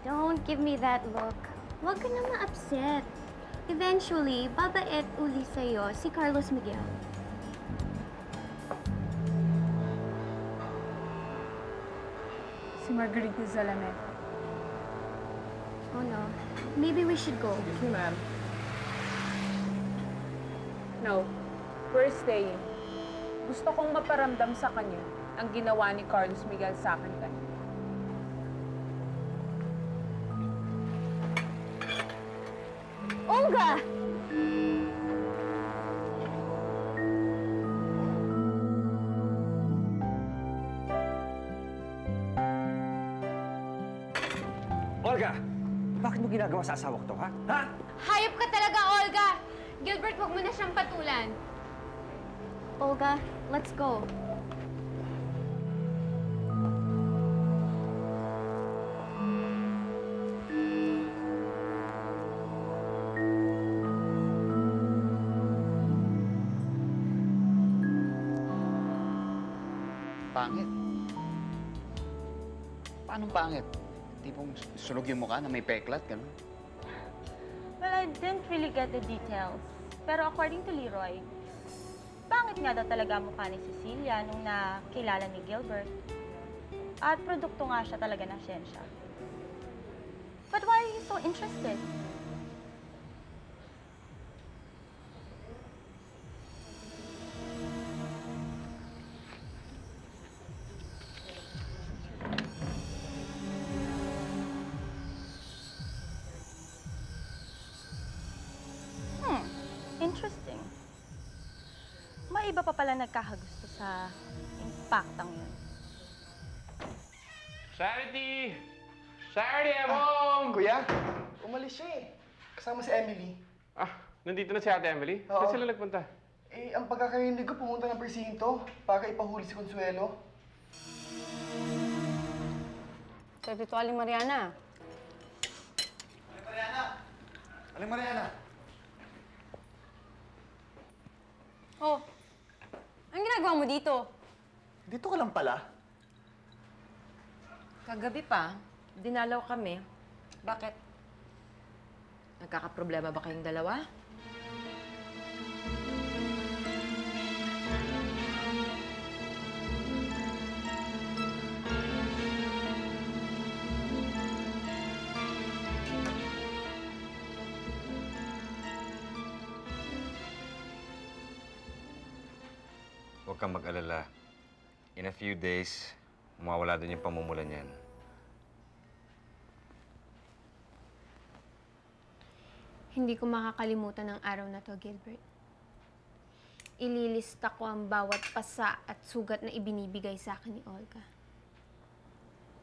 Don't give me that look. Huwag ka na ma-upset. Eventually, babait uli sa'yo si Carlos Miguel. Si Margarita Zalameta. Oh no. Maybe we should go. Excuse me, ma'am. No. We're staying. Gusto kong maparamdam sa kanya ang ginawa ni Carlos Miguel sa akin kanina. Olga! Olga! Bakit mo ginagawa sa asawa ko to, ha? Ha? Hayop ka talaga, Olga! Gilbert, huwag mo na siyang patulan. Olga, let's go. Pangit. Paano pangit? Tipong sunog yung mukha na may peklat, gano'n? Well, I didn't really get the details. Pero according to Leroy, pangit nga daw talaga ang mukha ni Cecilia nung nakilala ni Gilbert. At produkto nga siya talaga ng siyensya. But why are you so interested? Interesting. May iba pa pala nagkakagusto sa impactang yun. Charity! Charity, I'm home! Kuya, umalis siya eh. Kasama si Emily. Ah, nandito na si Ate Emily? Oo. Saan sila nagpunta? Eh, ang pagkakarinig ko pumunta ng presinto para ipahuli si Consuelo. So, ito Aling Mariana. Aling Mariana! Oh, anong ginagawa mo dito? Dito ka lang pala. Kagabi pa, dinalaw kami. Bakit? Nagkakaproblema ba kayong dalawa? Huwag kang mag-alala. In a few days, mawawala din yung pamumula niyan. Hindi ko makakalimutan ang araw na to, Gilbert. Ililista ko ang bawat pasa at sugat na ibinibigay sa akin ni Olga.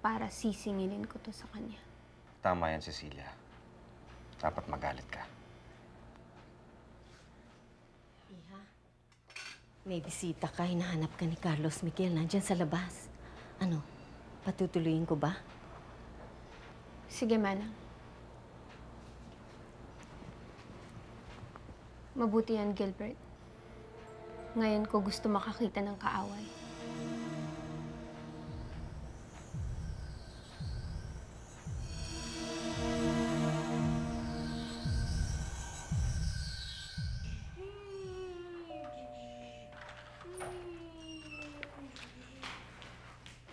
Para sisingilin ko to sa kanya. Tama yan, Cecilia. Dapat magalit ka. Iha, may bisita ka. Hinahanap ka ni Carlos Miguel. Nandyan sa labas. Ano, patutuloyin ko ba? Sige, Manang. Mabuti yan, Gilbert. Ngayon ko gusto makakita ng kaaway.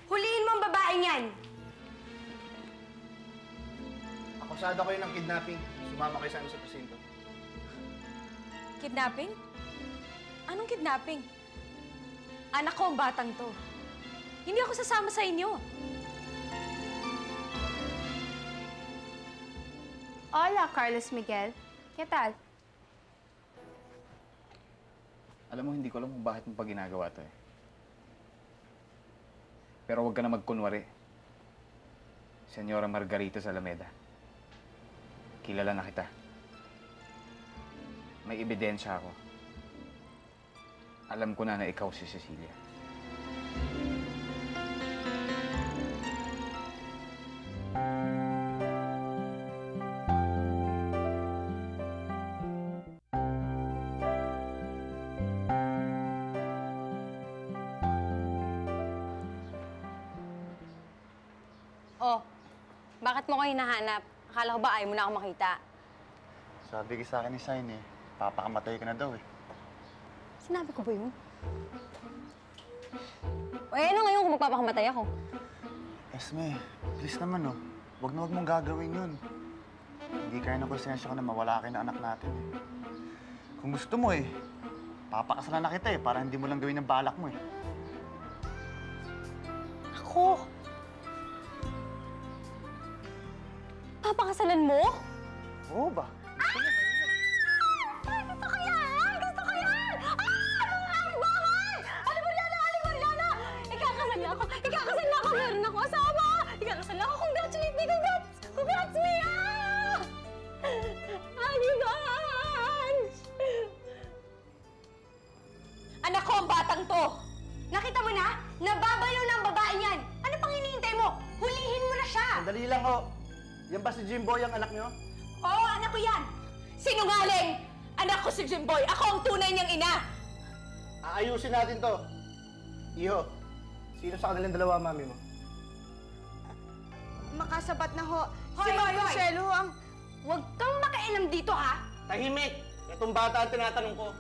Huliin mo ang babaeng yan! Akusado kayo ng kidnapping. Sumama kayo sa amin sa presinto. Kidnapping? Anong kidnapping? Anak ko ang batang to. Hindi ako sasama sa inyo. Hola, Carlos Miguel. ¿Qué tal? Alam mo, hindi ko alam kung bakit mo pa ginagawa to eh. Pero huwag ka na magkunwari. Senyora Margarita Zalameda. Kilala na kita. May ebidensya ako. Alam ko na ikaw si Cecilia. Oh, Bakit mo ko hinahanap? Akala ko ba ayaw mo na ako makita? Sabi ko sa akin ni Sign eh, papakamatay ka na daw eh. Sinabi ko ba yun? Eh, ano ngayon kung magpapakamatay ako? Esme, please naman oh. Huwag na huwag mong gagawin yun. Hindi kaya na konsensya ko na mawala kayo ng anak natin eh. Kung gusto mo eh, papakasalan na kita eh, para hindi mo lang gawin ang balak mo eh. Ako? Papakasalan mo? Oo ba? Gusto mo ba yun? Gusto ko yan! Gusto ko yan! Ang bahay! Alimuryana! Alimuryana! Ikakasal na ako! Ikakasal na ako! Meron ako asawa! Ikakasal na ako! Congratulate me! Congrats! Congrats me! Anak ko ang batang to! Nakita mo na? Nababaliw na ang babae niyan! Ano pang hinihintay mo? Hulihin mo na siya! Sandali lang ho. Yan ba si Jimboy ang anak nyo? Oo, anak ko yan! Sinungaling! Anak ko si Jimboy! Ako ang tunay niyang ina! Aayusin natin to. Iho, sino sa kanilang dalawa, mami mo? Makasapat na ho. Hoy, hoy, hoy! Marcelo ang... Huwag kang makainom dito, ha? Tahimik! Itong bata ang tinatanong ko.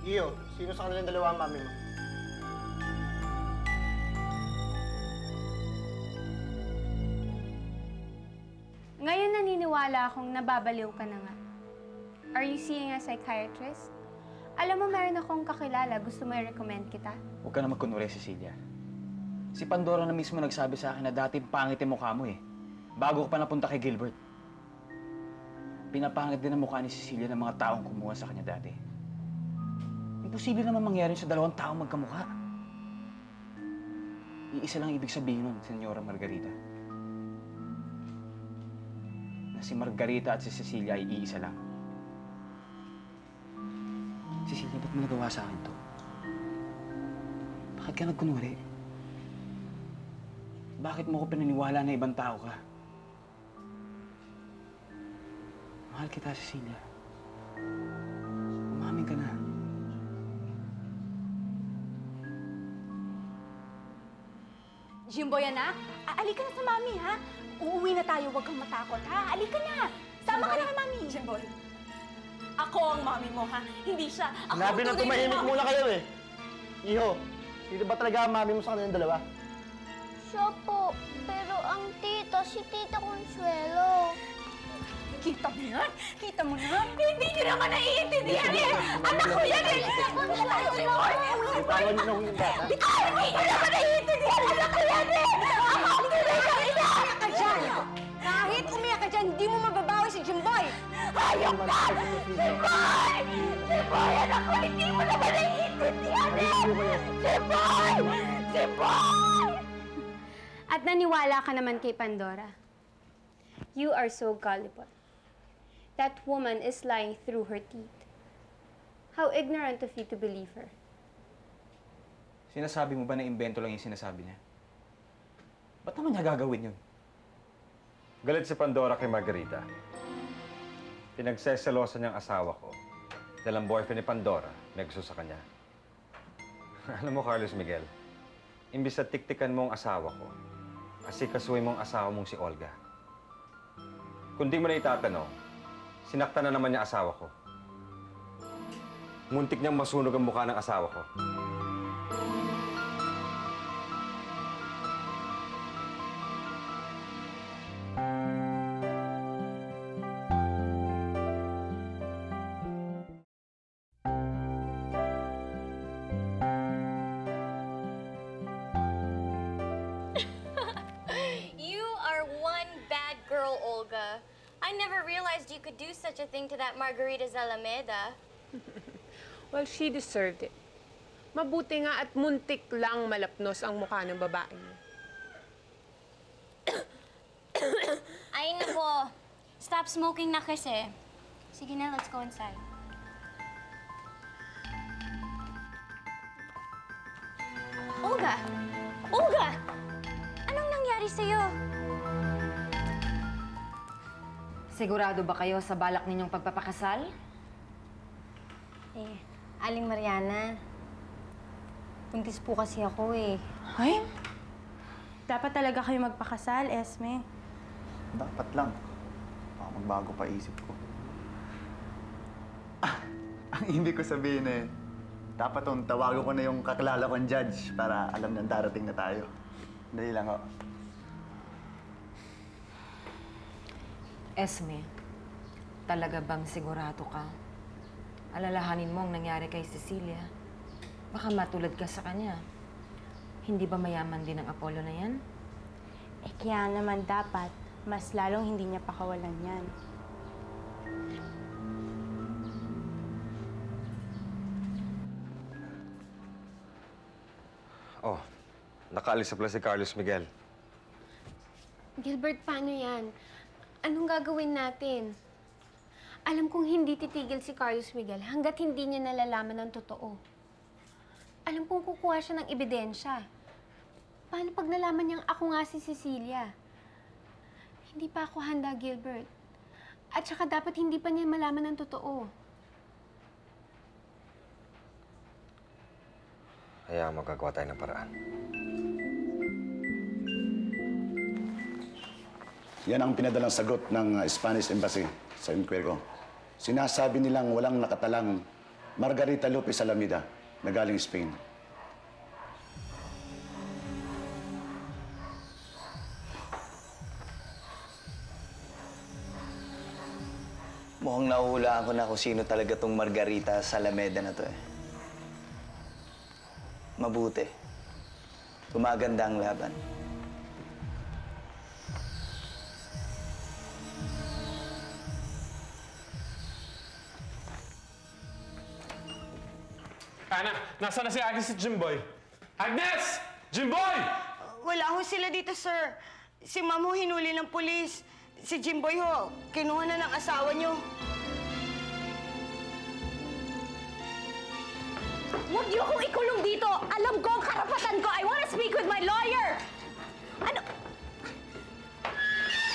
Iho, sino sa kanilang dalawa, mami mo? Ngayon naniniwala akong nababaliw ka na nga. Are you seeing a psychiatrist? Alam mo, meron akong kakilala. Gusto mo i-recommend kita? Huwag ka na magkunwari, Cecilia. Si Pandora na mismo nagsabi sa akin na dati pangit yung mukha mo eh. Bago ka pa napunta kay Gilbert. Pinapangit din ang mukha ni Cecilia ng mga taong kumuha sa kanya dati. Imposible naman mangyari sa dalawang taong magkamukha. Iisa lang ibig sabihin nun, Senyora Margarita. Na si Margarita at si Cecilia ay iisa lang. Cecilia, ba't mo nagawa sa akin to? Bakit ka nagkunwari? Bakit mo ko pinaniwala na ibang tao ka? Mahal kita, Cecilia. Umamin ka na. Jimboy, anak, alika na sa mami, ha? Uuwi na tayo, huwag kang matakot, ha? Alika na! Sama ka na kay mami! Jimboy, ako ang mami mo, ha? Hindi siya. Ako Sinabi ang na tunay tumahimik mami. muna kayo eh. Iho, sino ba talaga ang mami mo sa kanilang dalawa? Siya po, pero ang tita, si Tita Consuelo. Kita mo yan? Kita mo na? Hindi niyo naman naiintindihan eh! Anak ko yan eh! Jimboy! Bitawan niyo na yung bata. Bitawan mo! Hindi naman naiintindihan! Anak ko yan eh! Ako ang tunay na ina! Umiyak ka dyan! Kahit umiyak ka dyan, hindi mo mababawi si Jimboy! Hayop ka! Jimboy! Jimboy! Anak ko, hindi mo naman naiintindihan eh! Jimboy! Jimboy! At naniwala ka naman kay Pandora. You are so gullible. That woman is lying through her teeth. How ignorant of you to believe her. Sinasabi mo ba na imbento lang yung sinasabi niya? Ba't naman niya gagawin yun? Galit si Pandora kay Margarita. Pinagseselosan niyang asawa ko dahil ang boyfriend ni Pandora nagsuso sa kanya. Alam mo, Carlos Miguel, imbis na tiktikan mo ang asawa ko, asikasuhin mo ang asawa mong si Olga. Kung di mo na itatanong, sinaktan na naman niya asawa ko. Muntik niyang masunog ang mukha ng asawa ko. You are one bad girl, Olga. I never realized you could do such a thing to that Margarita Zalameda. Well, she deserved it. Mabuti nga at muntik lang malapnos ang mukha ng babae niya. Ay, nako. Stop smoking na kasi. Sige na, let's go inside. Olga! Olga! Anong nangyari sa'yo? Sigurado ba kayo sa balak ninyong pagpapakasal? Eh, Aling Mariana, buntis po kasi ako eh. Ay? Dapat talaga kayo magpakasal, Esme. Dapat lang. Baka magbago pa isip ko. Ang ibig ko sabihin eh, dapat tawagan ko na yung kakilala kong judge para alam nang darating na tayo. Dali lang ho. Esme, talaga bang sigurado ka? Alalahanin mo ang nangyari kay Cecilia. Baka matulad ka sa kanya. Hindi ba mayaman din ang Apollo na yan? Eh kaya naman dapat, mas lalong hindi niya pakawalan yan. Oh, nakaalis na pala si Carlos Miguel. Gilbert, paano yan? Anong gagawin natin? Alam kong hindi titigil si Carlos Miguel hanggat hindi niya nalalaman ng totoo. Alam kong kukuha siya ng ebidensya. Paano pag nalaman niyang ako nga si Cecilia? Hindi pa ako handa, Gilbert. At saka dapat hindi pa niya malaman ng totoo. Kaya magagawa tayo ng paraan. Yan ang pinadalang sagot ng Spanish Embassy sa inquiry ko. Sinasabi nilang walang nakatalang Margarita Lopez Alameda na galing Spain. Mukhang nahuhulaan ko na kung sino talaga tong Margarita sa Alameda na to eh. Mabuti. Gumaganda ang laban. Ana, nasaan na si Agnes at Jimboy? Agnes! Jimboy! Wala ho sila dito, sir. Si Ma'am ho hinuli ng pulis. Si Jimboy ho, kinuha na ng asawa niyo. Huwag niyo akong ikulong dito! Alam ko ang karapatan ko! I wanna speak with my lawyer! Ano?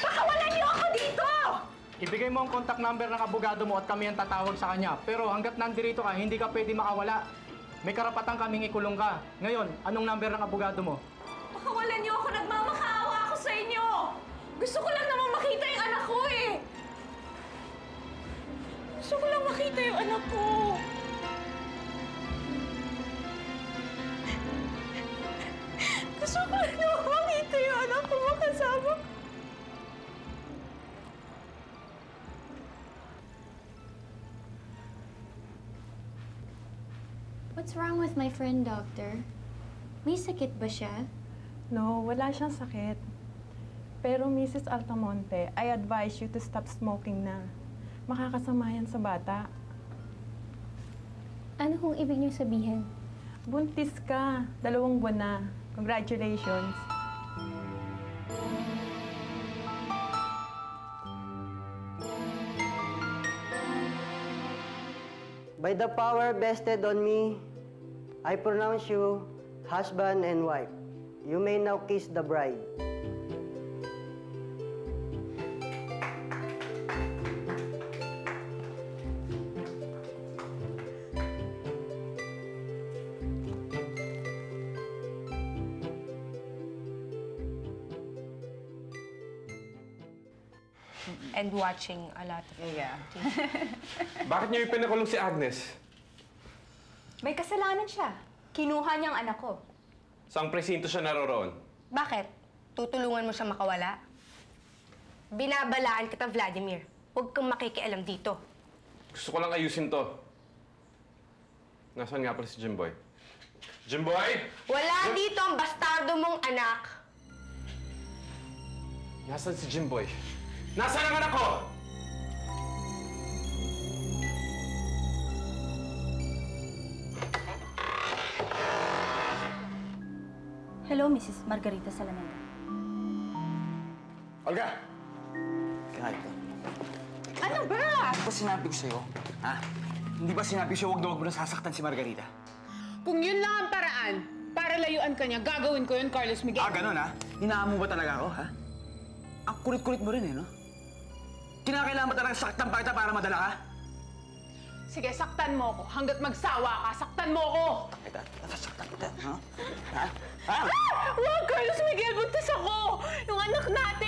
Pakawalan niyo ako dito! Ibigay mo ang contact number ng abogado mo at kami ang tatawag sa kanya. Pero hanggat nandito ka, hindi ka pwede makawala. May karapatan kaming ikulong ka. Ngayon, anong number ng abogado mo? Pakawalan niyo ako! Nagmamakaawa ako sa inyo! Gusto ko lang naman makita yung anak ko eh! Gusto ko lang makita yung anak ko! Gusto ko lang naman makita yung anak ko makasama ko! What's wrong with my friend, doctor? May sakit ba siya? No, wala siyang sakit. Pero Mrs. Altamonte, I advise you to stop smoking na. Makakasama yan sa bata. Ano kung ibig niyo sabihin? Buntis ka. 2 buwan na. Congratulations. By the power vested on me, I pronounce you husband and wife. You may now kiss the bride. And watching a lot of TV. Bakit niyo ipinakulong si Agnes? May kasalanan siya. Kinuha niyang anak ko. Saang presinto siya naroroon? Bakit? Tutulungan mo siya makawala? Binabalaan kita, Vladimir. Huwag kang makikialam dito. Gusto ko lang ayusin to. Nasaan nga pala si Jimboy? Jimboy! Wala dito ang bastardo mong anak. Nasaan si Jimboy? Nasaan ang anak ko? Hello, Mrs. Margarita Salameda. Olga! Kaya ito. Ano ba? Ano ba sinabi ko sa'yo? Ha? Hindi ba sinabi sa'yo huwag mo na sasaktan si Margarita? Kung yun lang ang paraan para layuan ka niya, gagawin ko yun, Carlos Miguel. Ah, ganun ha? Hinaan mo ba talaga ako, ha? Ang kulit-kulit mo rin eh, no? Kinakailangan ba talaga saktan pa kita para madala ka? Sige, saktan mo ako. Hanggat magsawa ka, saktan mo ako! Kita, nasasaktan kita, ha? Wag, Carlos Miguel, buntis ako! Yung anak natin!